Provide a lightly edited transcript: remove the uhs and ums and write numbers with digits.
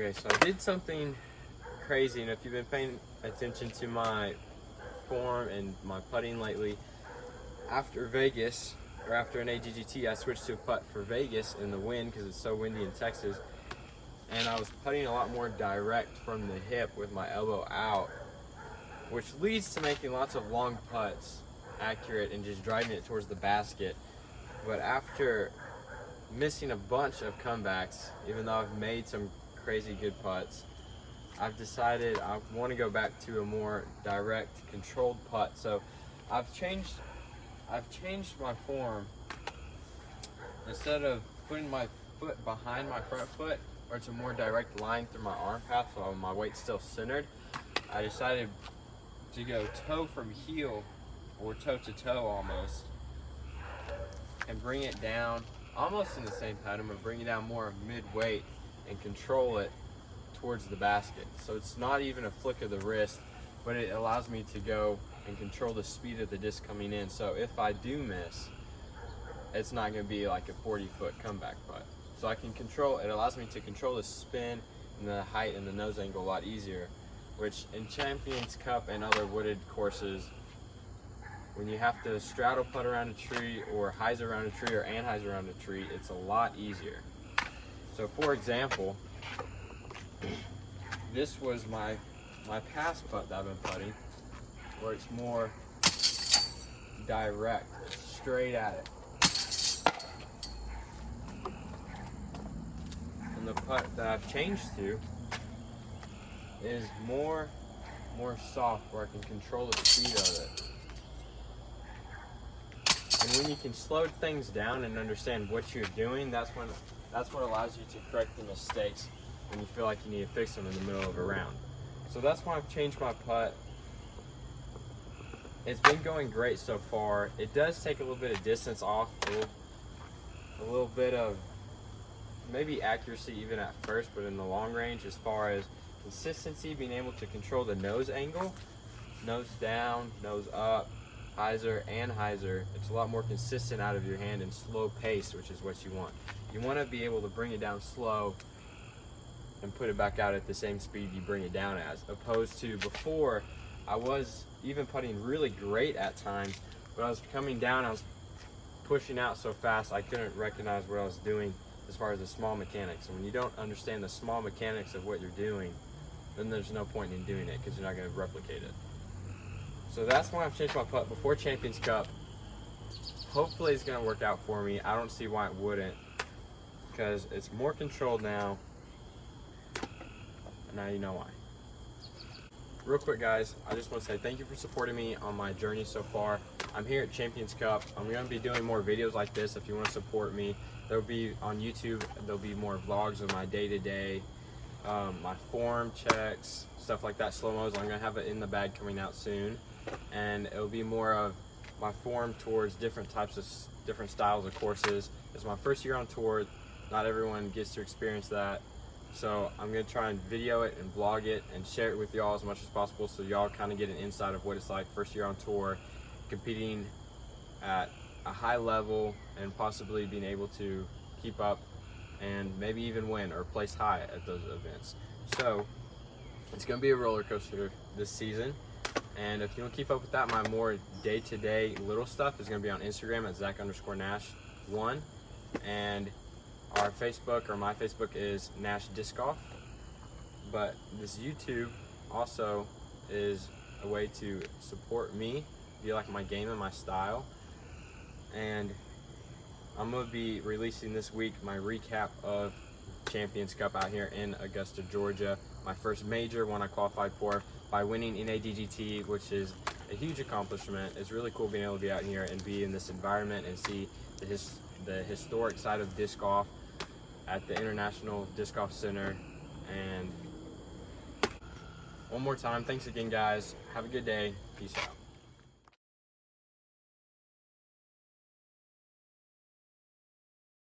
Okay, so I did something crazy, and if you've been paying attention to my form and my putting lately, after Vegas, or after an AGGT, I switched to a putt for Vegas in the wind because it's so windy in Texas, and I was putting a lot more direct from the hip with my elbow out, which leads to making lots of long putts accurate and just driving it towards the basket. But after missing a bunch of comebacks, even though I've made some crazy good putts, I've decided I want to go back to a more direct, controlled putt. So I've changed my form. Instead of putting my foot behind my front foot, where it's a more direct line through my arm path so my weight's still centered, I decided to go toe from heel, or toe to toe almost, and bring it down almost in the same pattern, but bring it down more mid-weight and control it towards the basket. So it's not even a flick of the wrist, but it allows me to go and control the speed of the disc coming in. So if I do miss, it's not going to be like a 40-foot comeback putt. So I can control, it allows me to control the spin and the height and the nose angle a lot easier, which in Champions Cup and other wooded courses, when you have to straddle putt around a tree or hyzer around a tree or anhyzer around a tree, it's a lot easier. So for example, this was my past putt that I've been putting, where it's more direct, straight at it. And the putt that I've changed to is more soft, where I can control the speed of it. And when you can slow things down and understand what you're doing, that's what allows you to correct the mistakes when you feel like you need to fix them in the middle of a round. So that's why I've changed my putt. It's been going great so far. It does take a little bit of distance off, a little bit of maybe accuracy even at first, but in the long range, as far as consistency, being able to control the nose angle, nose down, nose up, hyzer and hyzer, it's a lot more consistent out of your hand and slow pace, which is what you want. You want to be able to bring it down slow and put it back out at the same speed you bring it down as, opposed to before, I was even putting really great at times, but I was coming down, I was pushing out so fast I couldn't recognize what I was doing as far as the small mechanics. And when you don't understand the small mechanics of what you're doing, then there's no point in doing it because you're not going to replicate it. So that's why I've changed my putt before Champions Cup. Hopefully it's going to work out for me. I don't see why it wouldn't, because it's more controlled now. And now you know why. Real quick guys, I just want to say thank you for supporting me on my journey so far. I'm here at Champions Cup. I'm going to be doing more videos like this. If you want to support me, there'll be on YouTube, there'll be more vlogs of my day-to-day, my form checks, stuff like that, slow-mos. I'm going to have it in the bag coming out soon. And it'll be more of my form towards different styles of courses. It's my first year on tour. Not everyone gets to experience that. So I'm going to try and video it and vlog it and share it with y'all as much as possible, so y'all kind of get an insight of what it's like first year on tour, competing at a high level and possibly being able to keep up and maybe even win or place high at those events. So it's going to be a roller coaster this season. And if you want to keep up with that, my more day-to-day little stuff is going to be on Instagram at Zach_Nash1. And our Facebook, or my Facebook, is Nash Disc Golf. But this YouTube also is a way to support me, if you like my game and my style. And I'm going to be releasing this week my recap of Champions Cup out here in Augusta, Georgia. My first major, one I qualified for by winning in AGGT, which is a huge accomplishment. It's really cool being able to be out here and be in this environment and see the historic side of disc golf at the International Disc Golf Center. And one more time, thanks again guys. Have a good day. Peace out.